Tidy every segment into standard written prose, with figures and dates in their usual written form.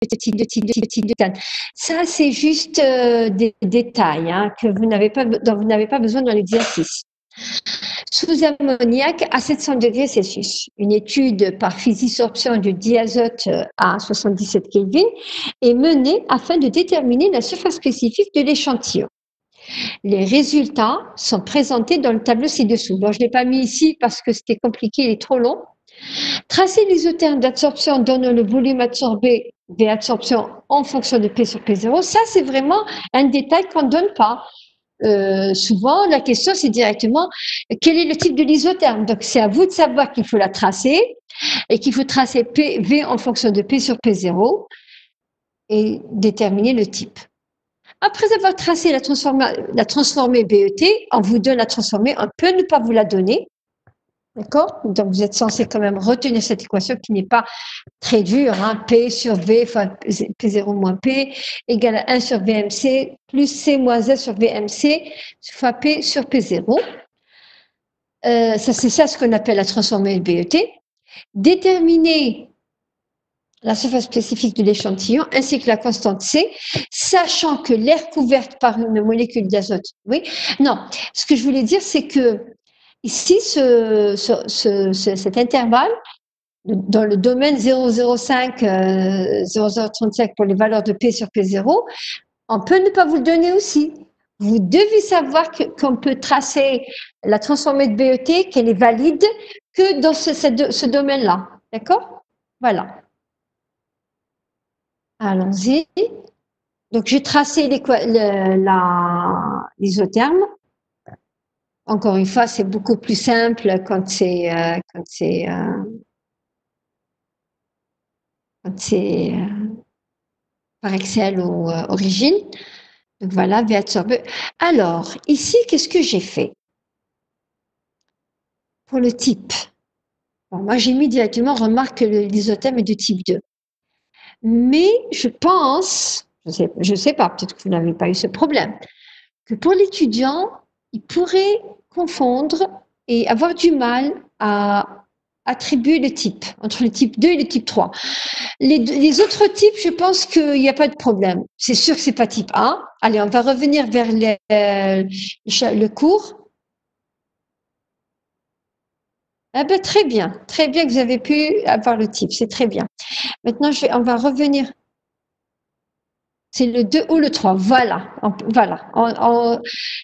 petits détails. Ça, c'est juste des détails que dont vous n'avez pas besoin dans l'exercice. Sous ammoniac à 700 degrés Celsius. Une étude par physisorption du diazote à 77 Kelvin est menée afin de déterminer la surface spécifique de l'échantillon. Les résultats sont présentés dans le tableau ci-dessous. Bon, je ne l'ai pas mis ici parce que c'était compliqué, il est trop long. Tracer l'isotherme d'absorption donnant le volume absorbé des absorptions en fonction de P sur P0, ça c'est vraiment un détail qu'on ne donne pas. Souvent, la question c'est directement quel est le type de l'isotherme. Donc c'est à vous de savoir qu'il faut la tracer et qu'il faut tracer PV en fonction de P sur P0 et déterminer le type. Après avoir tracé la transformée BET, on vous donne la transformée, on peut ne pas vous la donner. D'accord? Donc, vous êtes censé quand même retenir cette équation qui n'est pas très dure. P sur V fois P0 moins P égale à 1 sur VMC plus C moins S sur VMC fois P sur P0. Ça, c'est ça ce qu'on appelle la transformée BET. Déterminer la surface spécifique de l'échantillon ainsi que la constante C, sachant que l'air couverte par une molécule d'azote. Oui? Non. Ce que je voulais dire, c'est que ici, cet intervalle, dans le domaine 0,05, 0,035 pour les valeurs de P sur P0, on peut ne pas vous le donner aussi. Vous devez savoir qu'on peut tracer la transformée de BET, qu'elle est valide que dans ce domaine-là. D'accord? Voilà. Allons-y. Donc, j'ai tracé l'isotherme. Encore une fois, c'est beaucoup plus simple quand c'est par Excel ou Origine. Donc voilà, V absorbé. Alors, ici, qu'est-ce que j'ai fait? Pour le type. Bon, moi, j'ai mis directement, remarque que l'isotherme est de type 2. Mais je pense, je sais pas, peut-être que vous n'avez pas eu ce problème, que pour l'étudiant, il pourrait confondre et avoir du mal à attribuer le type, entre le type 2 et le type 3. Les autres types, je pense qu'il n'y a pas de problème. C'est sûr que c'est pas type 1. Allez, on va revenir vers le cours. Ah ben, très bien que vous avez pu avoir le type, c'est très bien. Maintenant, on va revenir. C'est le 2 ou le 3, voilà.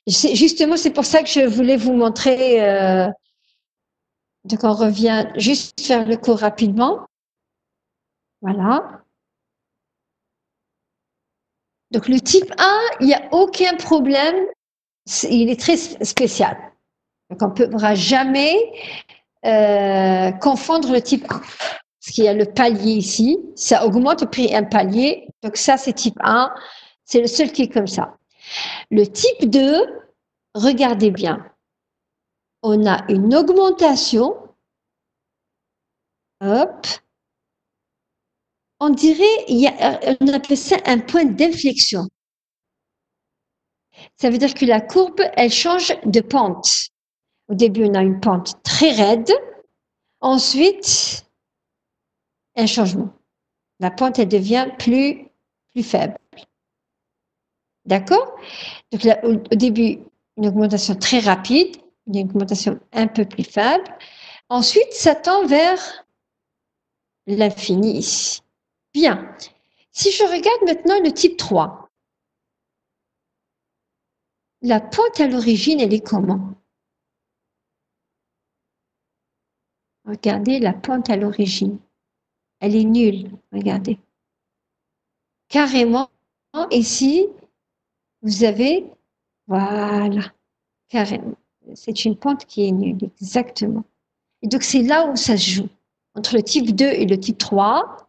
Justement, c'est pour ça que je voulais vous montrer. Donc, on revient juste faire le cours rapidement. Voilà. Donc, le type 1, il n'y a aucun problème. Il est très spécial. Donc, on ne pourra jamais confondre le type 1. Parce qu'il y a le palier ici. Ça augmente au prix un palier. Donc, ça, c'est type 1. C'est le seul qui est comme ça. Le type 2, regardez bien. On a une augmentation. Hop. On dirait, on appelle ça un point d'inflexion. Ça veut dire que la courbe, elle change de pente. Au début, on a une pente très raide. Ensuite, un changement. La pente, elle devient plus faible. D'accord? Donc là, au début, une augmentation très rapide, une augmentation un peu plus faible. Ensuite, ça tend vers l'infini ici. Bien. Si je regarde maintenant le type 3, la pente à l'origine, elle est comment? Regardez la pente à l'origine. Elle est nulle. Regardez. Carrément, ici, vous avez, voilà, carrément. C'est une pente qui est nulle, exactement. Et donc, c'est là où ça se joue. Entre le type 2 et le type 3,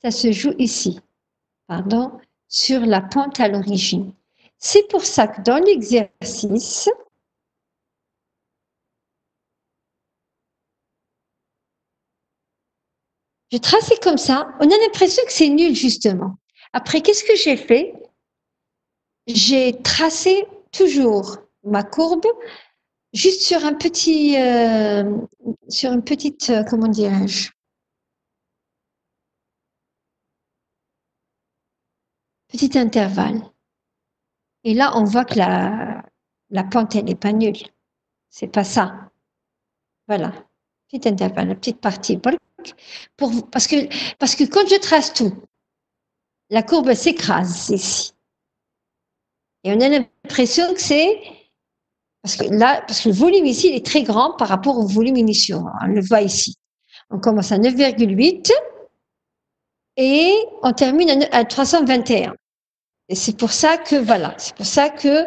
ça se joue ici. Pardon, sur la pente à l'origine. C'est pour ça que dans l'exercice, j'ai tracé comme ça. On a l'impression que c'est nul, justement. Après, qu'est-ce que j'ai fait? J'ai tracé toujours ma courbe juste sur un petit, sur une petite, comment dirais-je? petit intervalle. Et là, on voit que la pente, elle n'est pas nulle. C'est pas ça. Voilà. Petit intervalle, la petite partie. Parce que quand je trace tout, la courbe s'écrase ici. Et on a l'impression que c'est parce que le volume ici, il est très grand par rapport au volume initial. On le voit ici. On commence à 9,8 et on termine à 321. Et c'est pour ça que, voilà, c'est pour ça que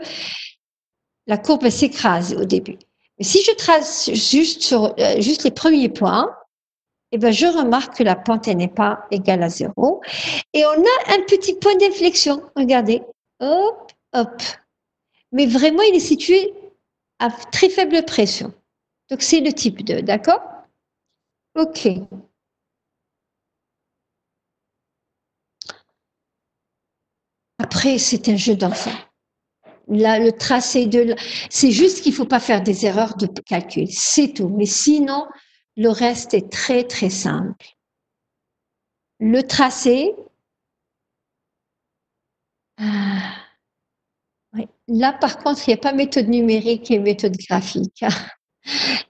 la courbe s'écrase au début. Mais si je trace juste les premiers points, eh ben, je remarque que la pente n'est pas égale à 0. Et on a un petit point d'inflexion. Regardez. Hop, hop. Mais vraiment, il est situé à très faible pression. Donc, c'est le type 2, d'accord? OK. Après, c'est un jeu d'enfant. Là, le tracé c'est juste qu'il ne faut pas faire des erreurs de calcul. C'est tout. Mais sinon, le reste est très, très simple. Le tracé. Oui. Là, par contre, il n'y a pas méthode numérique et méthode graphique.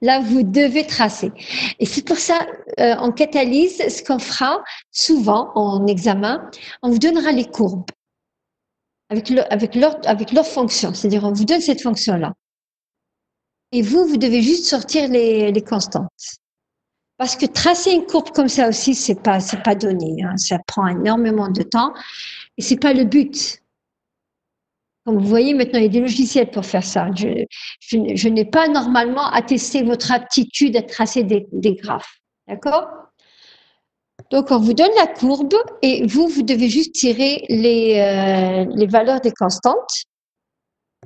Là, vous devez tracer. Et c'est pour ça, en catalyse, ce qu'on fera souvent en examen, on vous donnera les courbes avec leur fonction. C'est-à-dire, on vous donne cette fonction-là. Et vous devez juste sortir les constantes. Parce que tracer une courbe comme ça aussi, c'est pas donné. Hein. Ça prend énormément de temps et c'est pas le but. Comme vous voyez, maintenant, il y a des logiciels pour faire ça. Je n'ai pas normalement à tester votre aptitude à tracer des graphes. D'accord? Donc, on vous donne la courbe et vous devez juste tirer les valeurs des constantes.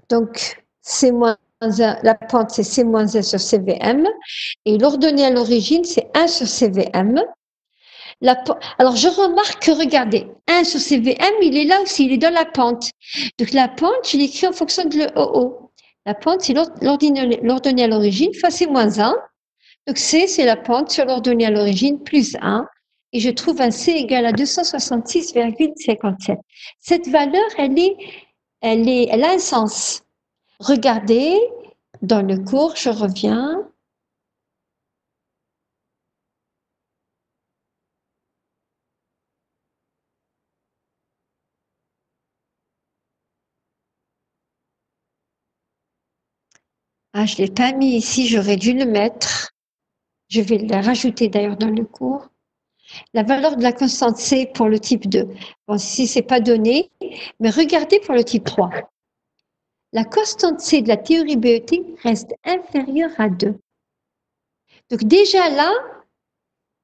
Donc, C-1, la pente, c'est C-1 sur CVM. Et l'ordonnée à l'origine, c'est 1 sur CVM. Alors, je remarque que, regardez, 1 sur CVM, il est là aussi, il est dans la pente. Donc, la pente, je l'écris en fonction de l'OO. La pente, c'est l'ordonnée à l'origine, fois c'est moins 1. Donc, C, c'est la pente sur l'ordonnée à l'origine, plus 1. Et je trouve un C égal à 266,57. Cette valeur, elle a un sens. Regardez, dans le cours, je reviens. Ah, je ne l'ai pas mis ici, j'aurais dû le mettre. Je vais le rajouter d'ailleurs dans le cours. La valeur de la constante C pour le type 2. Bon, ici, ce n'est pas donné, mais regardez pour le type 3. La constante C de la théorie BET reste inférieure à 2. Donc déjà là,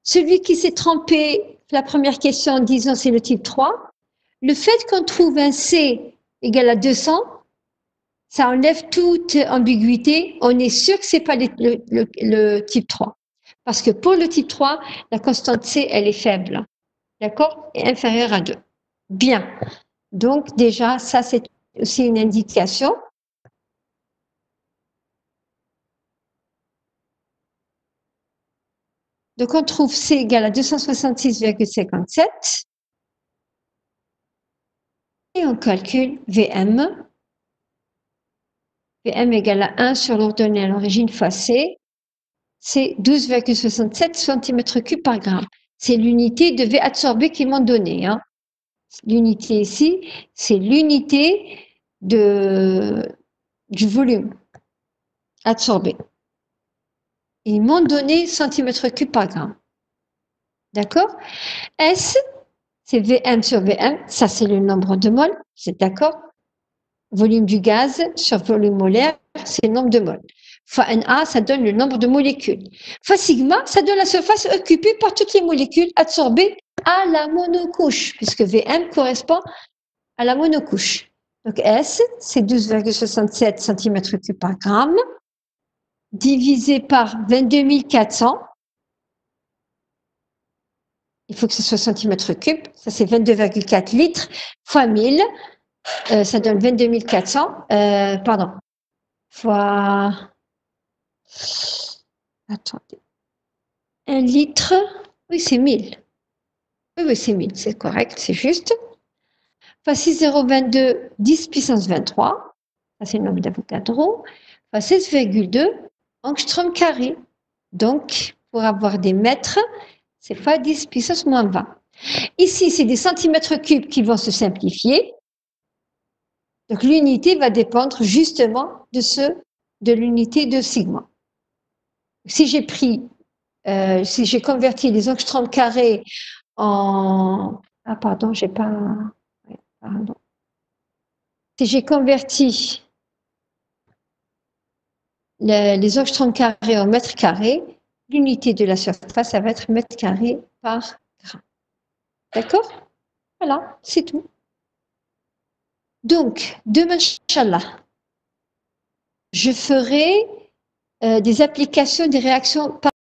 celui qui s'est trompé la première question en disant c'est le type 3, le fait qu'on trouve un C égal à 200, ça enlève toute ambiguïté. On est sûr que ce n'est pas le type 3. Parce que pour le type 3, la constante C, elle est faible. D'accord? Et inférieure à 2. Bien. Donc, déjà, ça, c'est aussi une indication. Donc, on trouve C égale à 266,57. Et on calcule VM. VM égale à 1 sur l'ordonnée à l'origine fois C. C'est 12,67 cm3 par gramme. C'est l'unité de V adsorbé qu'ils m'ont donné. Hein. L'unité ici, c'est l'unité du volume adsorbé. Ils m'ont donné cm3 par gramme. D'accord? S, c'est Vm sur Vm, ça c'est le nombre de moles, c'est d'accord? Volume du gaz sur volume molaire, c'est le nombre de moles. Fois Na, ça donne le nombre de molécules. Fois sigma, ça donne la surface occupée par toutes les molécules adsorbées à la monocouche, puisque Vm correspond à la monocouche. Donc S, c'est 12,67 cm3 par gramme, divisé par 22 400. Il faut que ce soit centimètres cubes. Ça, c'est 22,4 litres fois 1000. Ça donne 22 400. Pardon. Fois. Attendez. 1 litre. Oui, c'est 1000. Oui, c'est 1000. C'est correct. C'est juste. fois 6,022, 10 puissance 23, ça c'est le nombre d'Avogadro, fois 16,2 angstrom carré. Donc, pour avoir des mètres, c'est fois 10 puissance moins 20. Ici, c'est des centimètres cubes qui vont se simplifier. Donc, l'unité va dépendre justement de l'unité de sigma. Si j'ai si j'ai converti les angstroms carrés en... Ah, pardon, j'ai pas... Pardon. Si j'ai converti les angstroms carrés en mètres carrés, l'unité de la surface, ça va être mètre carré par grain. D'accord? Voilà, c'est tout. Donc, demain, Inch'Allah, je ferai des applications des réactions